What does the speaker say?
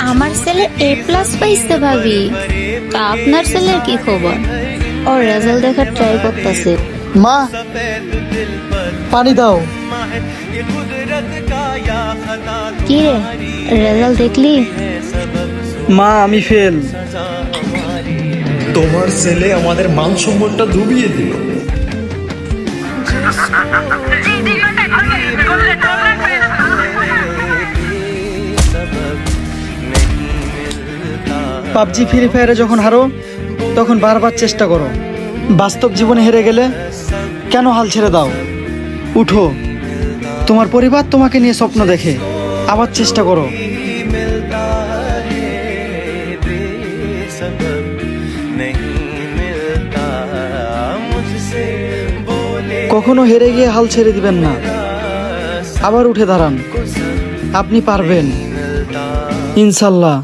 আমার ছেলে A+ পাইছে ভাবি। তা আপনার ছেলের কি খবর? ও রেজাল্ট দেখার ট্রাই করতেছে। মা, পানি দাও। কি রে, রেজাল্ট দেখলি? মা, আমি ফেল। তোমার ছেলে আমাদের মান সম্মানটা ডুবিয়ে দিল। পাবজি ফ্রি ফায়ারে যখন হারো তখন বারবার চেষ্টা করো, বাস্তব জীবনে হেরে গেলে কেন হাল ছেড়ে দাও? উঠো, তোমার পরিবার তোমাকে নিয়ে স্বপ্ন দেখে, আবার চেষ্টা করো। কখনো হেরে গিয়ে হাল ছেড়ে দিবেন না, আবার উঠে দাঁড়ান, আপনি পারবেন ইনশাল্লাহ।